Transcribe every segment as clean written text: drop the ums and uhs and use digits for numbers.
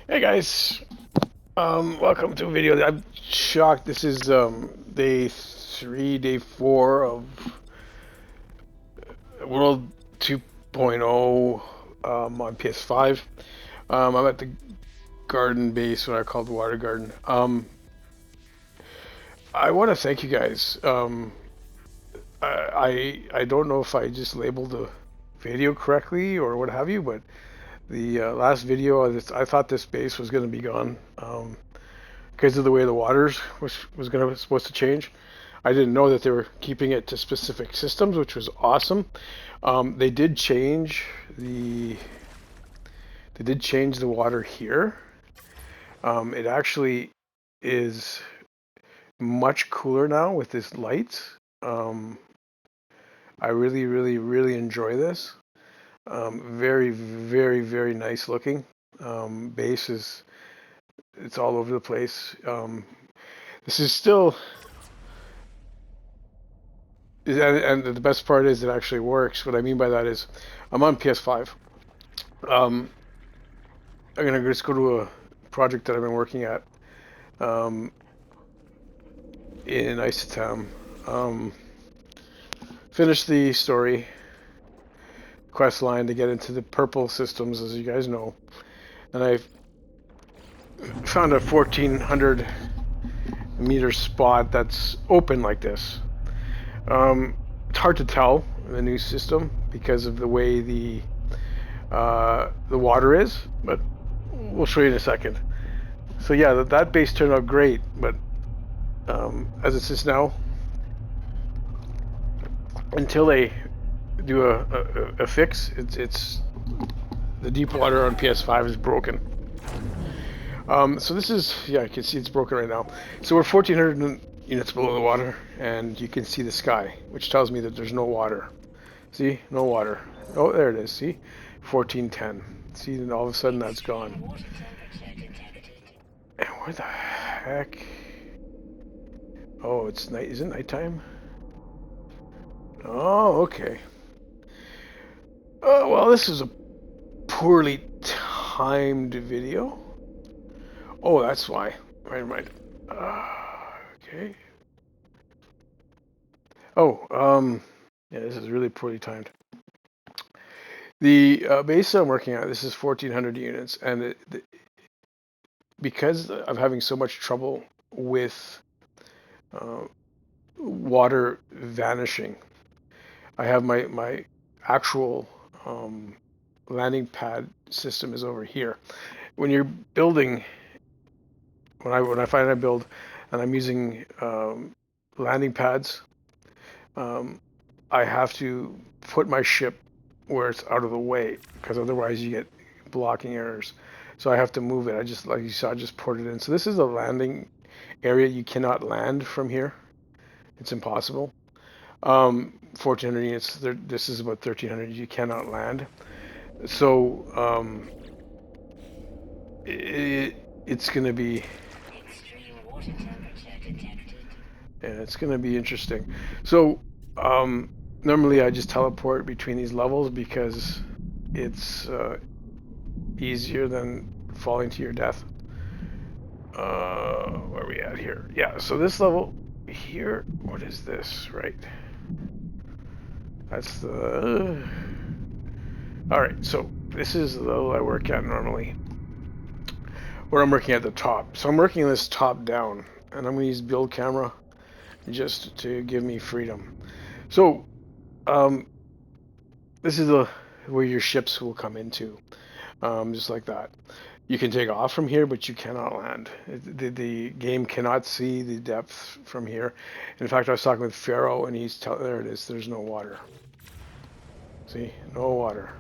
Hey guys, welcome to a video. I'm shocked. This is day 3, day 4 of World 2.0 on PS5. I'm at the garden base, what I call the water garden. I want to thank you guys. I don't know if I just labeled the video correctly or what have you, but the last video, I thought this base was going to be gone. Because of the way the waters was supposed to change. I didn't know that they were keeping it to specific systems, which was awesome. They did change the water here. It actually is much cooler now with this light. Um, I really, really, really enjoy this. Very, very, very nice looking. Base is it's all over the place. This is still and the best part is it actually works. What I mean by that is, I'm on PS5. Um, I'm gonna just go to a project that I've been working at um, in Isotam. Um, finish the story quest line to get into the purple systems, as you guys know, and I found a 1400 meter spot that's open like this. It's hard to tell in the new system because of the way the water is, but we'll show you in a second. So yeah, that base turned out great, but as it sits now, until they do a fix, it's the deep water on PS5 is broken. So this is, yeah, you can see it's broken right now. So we're 1400 units below the water, and you can see the sky, which tells me that there's no water. See, no water. Oh, there it is. See, 1410. See, and all of a sudden that's gone. And where the heck? Oh, it's night. Is it nighttime? Oh, okay. Oh, well, this is a poorly timed video. Oh, that's why. Right, right. Okay. Oh, yeah, this is really poorly timed. The base I'm working at, this is 1,400 units, and because I'm having so much trouble with uh, water vanishing, I have my actual landing pad system is over here. When you're building, when I find I build, and I'm using landing pads, um, I have to put my ship where it's out of the way because otherwise you get blocking errors. So I have to move it. I just, like you saw, I just ported it in. So this is a landing area. You cannot land from here. It's impossible. 1,400 units. This is about 1,300. You cannot land. So it's going to be, yeah, it's going to be interesting. So normally I just teleport between these levels because it's easier than falling to your death. Where are we at here? Yeah, so this level here, what is this, right? That's the... Alright, so this is the level I work at normally. Where I'm working at the top. So I'm working this top down, and I'm going to use build camera just to give me freedom. So, this is where your ships will come into, just like that. You can take off from here, but you cannot land. The game cannot see the depth from here. In fact, I was talking with Pharaoh, and he's telling, there it is. There's no water. See, no water,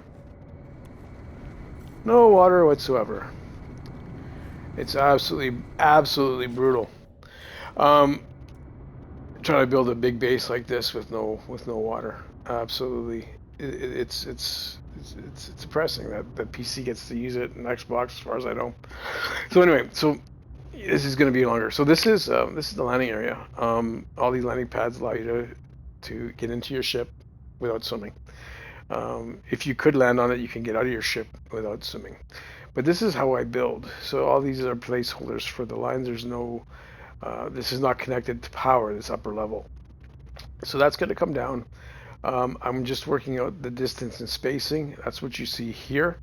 no water whatsoever. It's absolutely brutal. Um, trying to build a big base like this with no water, absolutely, it's depressing that the PC gets to use it in Xbox, as far as I know. So anyway, so this is going to be longer. So this is the landing area. All these landing pads allow you to get into your ship without swimming. If you could land on it, you can get out of your ship without swimming. But this is how I build. So all these are placeholders for the lines. There's no, this is not connected to power, this upper level. So that's going to come down. I'm just working out the distance and spacing. That's what you see here.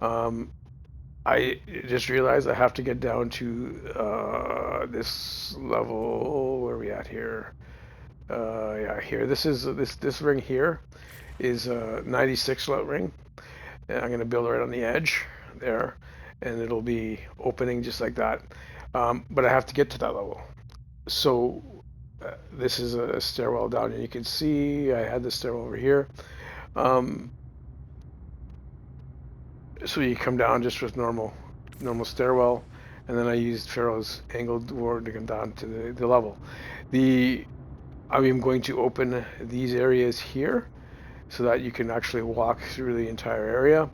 I just realized I have to get down to this level. Where are we at here? Yeah, here. This is this ring here is a 96 lot ring, and I'm going to build right on the edge there, and it'll be opening just like that. But I have to get to that level. So this is a stairwell down, and you can see I had the stairwell over here. So you come down just with normal stairwell, and then I used Pharaoh's angled door to come down to the level. I'm going to open these areas here so that you can actually walk through the entire area.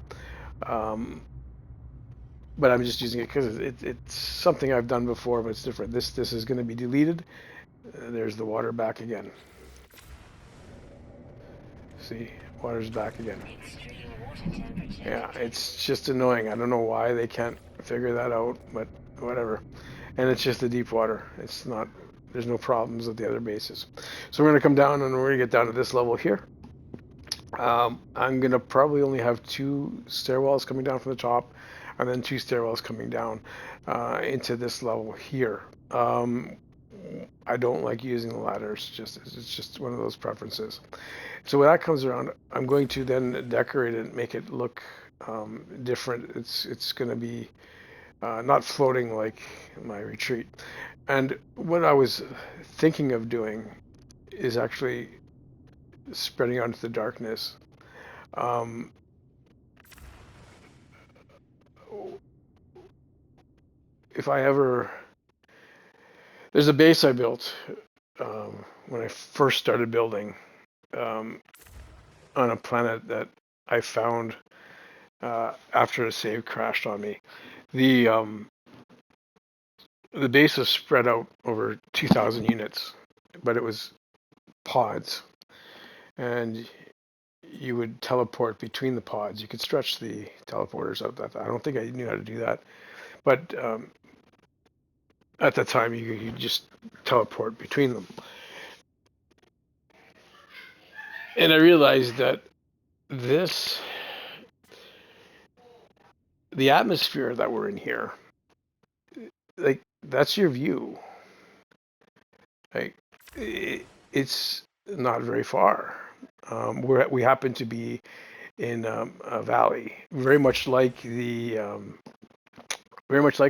But I'm just using it because it's something I've done before, but it's different. This is going to be deleted. There's the water back again. See, water's back again. Yeah, it's just annoying. I don't know why they can't figure that out, but whatever. And it's just the deep water. It's not, there's no problems at the other bases. So we're going to come down and we're going to get down to this level here. I'm going to probably only have 2 stairwells coming down from the top, and then 2 stairwells coming down into this level here. I don't like using the ladders. It's just one of those preferences. So when that comes around, I'm going to then decorate it, make it look different. It's going to be not floating like my retreat. And what I was thinking of doing is actually spreading out into the darkness. If I ever, there's a base I built when I first started building on a planet that I found after a save crashed on me. The base was spread out over 2,000 units, but it was pods, and you would teleport between the pods. You could stretch the teleporters out. That I don't think I knew how to do that, but at the time you just teleport between them. And I realized that the atmosphere that we're in here, like, that's your view. Like, it's not very far. We happen to be in a valley, very much like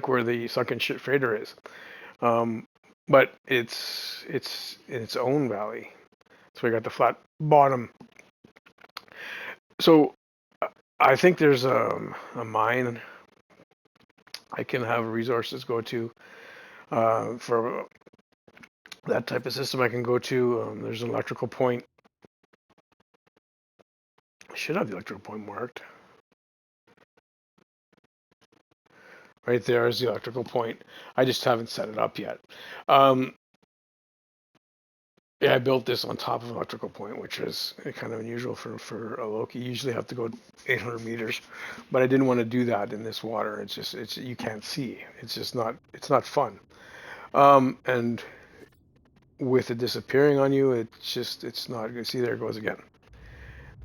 where the sunken ship freighter is, but it's in its own valley. So we got the flat bottom. So I think there's a mine I can have resources go to for that type of system. I can go to. There's an electrical point. I should have the electrical point marked. Right there is the electrical point. I just haven't set it up yet. Yeah, I built this on top of an electrical point, which is kind of unusual for a Loki. You usually have to go 800 meters, but I didn't want to do that in this water. It's you can't see. It's not fun. And with it disappearing on you, it's not good. See, there it goes again.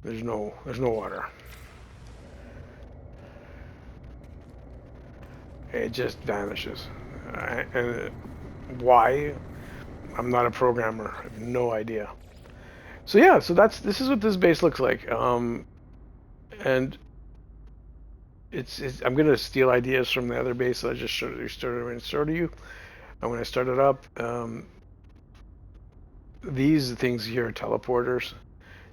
There's no water. It just vanishes. And why? I'm not a programmer. I have no idea. So yeah, this is what this base looks like. And I'm gonna steal ideas from the other base that I just showed you. And when I start it up, these things here are teleporters.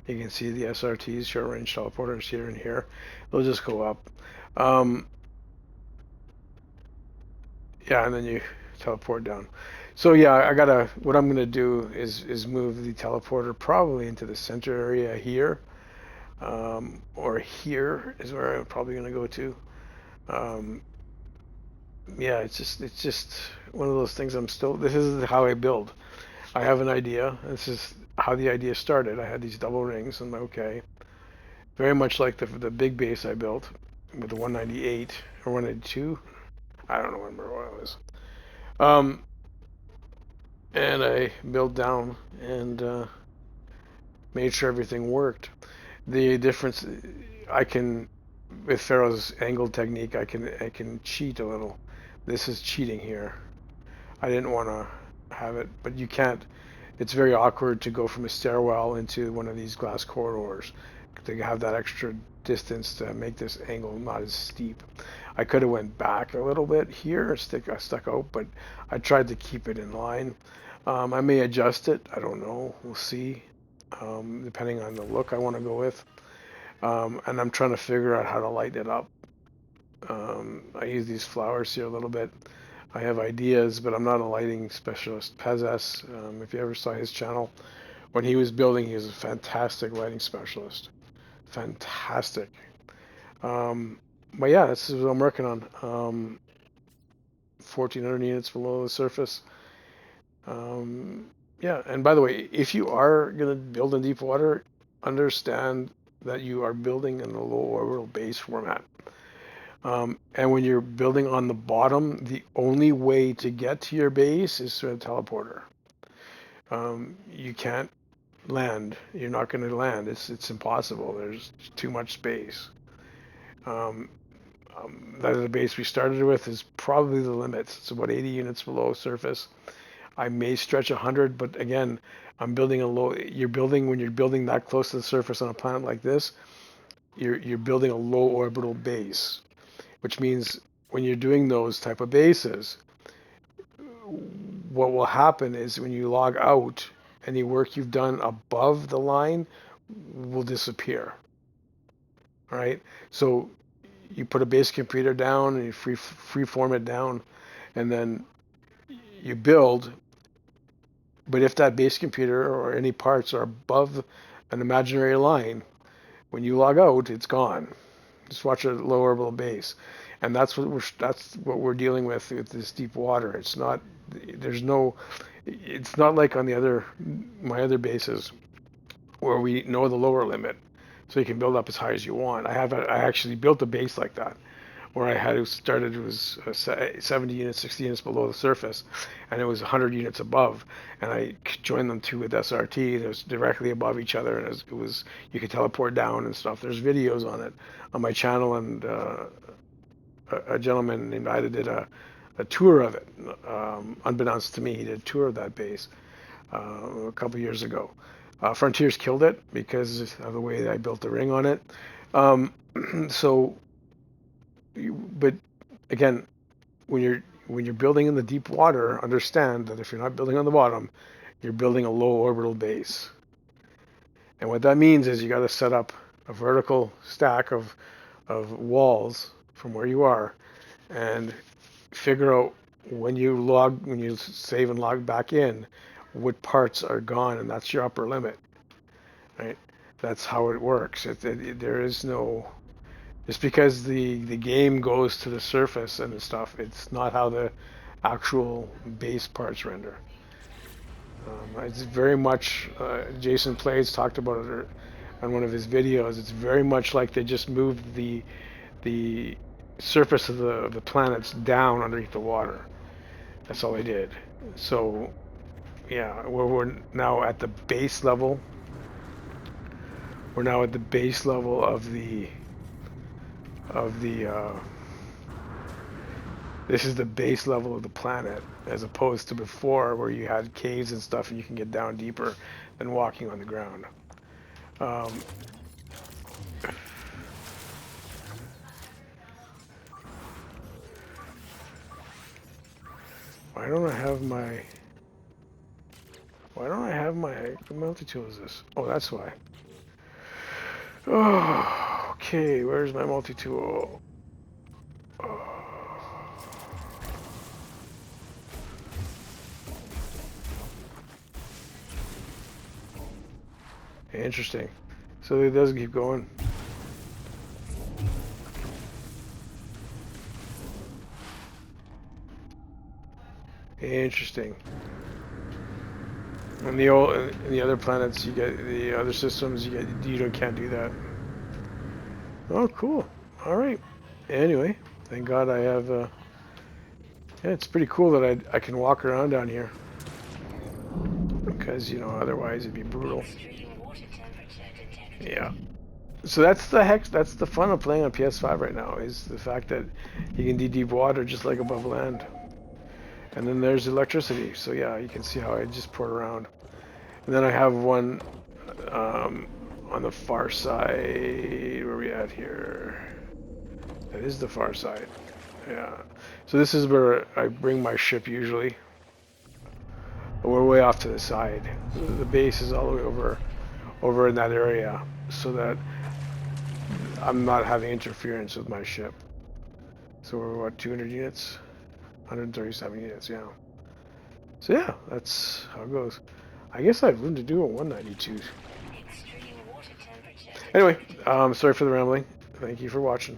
You can see the SRTs, short range teleporters here and here. They'll just go up. Yeah, and then you teleport down. So yeah, what I'm gonna do is move the teleporter probably into the center area here, or here is where I'm probably gonna go to. Yeah, it's just one of those things. This is how I build. I have an idea. This is how the idea started. I had these double rings, and okay, very much like the big base I built with the 198 or 192. I don't remember what it was. Um, and I built down and made sure everything worked. The difference, I can, with Pharaoh's angle technique, I can cheat a little. This is cheating here. I didn't want to have it, but you can't. It's very awkward to go from a stairwell into one of these glass corridors to have that extra distance to make this angle not as steep. I could have went back a little bit here, stuck out, but I tried to keep it in line. I may adjust it. I don't know. We'll see, depending on the look I want to go with. And I'm trying to figure out how to light it up. I use these flowers here a little bit. I have ideas, but I'm not a lighting specialist. Pezes, if you ever saw his channel, when he was building, he was a fantastic lighting specialist. Fantastic. But yeah, this is what I'm working on. 1,400 units below the surface. Yeah, and by the way, if you are going to build in deep water, understand that you are building in a low orbital base format. And when you're building on the bottom, the only way to get to your base is through a teleporter. You can't land. You're not going to land. It's impossible. There's too much space. The base we started with is probably the limit. It's about 80 units below surface. I may stretch 100, but again, I'm building a low. You're building when you're building that close to the surface on a planet like this. You're building a low orbital base, which means when you're doing those type of bases, what will happen is when you log out, any work you've done above the line will disappear. All right, so you put a base computer down and you free form it down, and then you build. But if that base computer or any parts are above an imaginary line, when you log out, it's gone. Just watch a low orbital base, and that's what we're dealing with this deep water. It's not it's not like on my other bases where we know the lower limit, so you can build up as high as you want. I actually built a base like that, where it was 70 units, 60 units below the surface, and it was 100 units above, and I joined them two with SRT. It was directly above each other, and it was you could teleport down and stuff. There's videos on it on my channel, and a gentleman named Ida did a tour of it. Unbeknownst to me, he did a tour of that base a couple years ago. Frontiers killed it because of the way that I built the ring on it. So, but again, when you're building in the deep water, understand that if you're not building on the bottom, you're building a low orbital base. And what that means is you got to set up a vertical stack of walls from where you are, and figure out when you save and log back in, what parts are gone, and that's your upper limit, right? That's how it works. There is no, just because the game goes to the surface and stuff, it's not how the actual base parts render. It's very much, Jason Plays talked about it on one of his videos. It's very much like they just moved the surface of the planets down underneath the water. That's all they did. So, yeah, we're now at the base level. We're now at the base level of the this is the base level of the planet, as opposed to before where you had caves and stuff and you can get down deeper than walking on the ground. Why don't I have my multi-tool is this? Oh, that's why. Oh, okay, where's my multi-tool? Oh. Interesting. So it does keep going. Interesting. In the other planets, you get the other systems. You can't do that. Oh, cool. All right. Anyway, thank God I have. Yeah, it's pretty cool that I can walk around down here because otherwise it'd be brutal. Yeah. So that's the fun of playing on PS5 right now is the fact that you can do deep water just like above land. And then there's electricity. So yeah, you can see how I just poured around. And then I have one um, on the far side. Where are we at here? That is the far side. Yeah. So this is where I bring my ship usually. But we're way off to the side. The base is all the way over in that area, so that I'm not having interference with my ship. So we're what 200 units, 137 units. Yeah. So yeah, that's how it goes. I guess I have room to do a 192. Anyway, sorry for the rambling. Thank you for watching.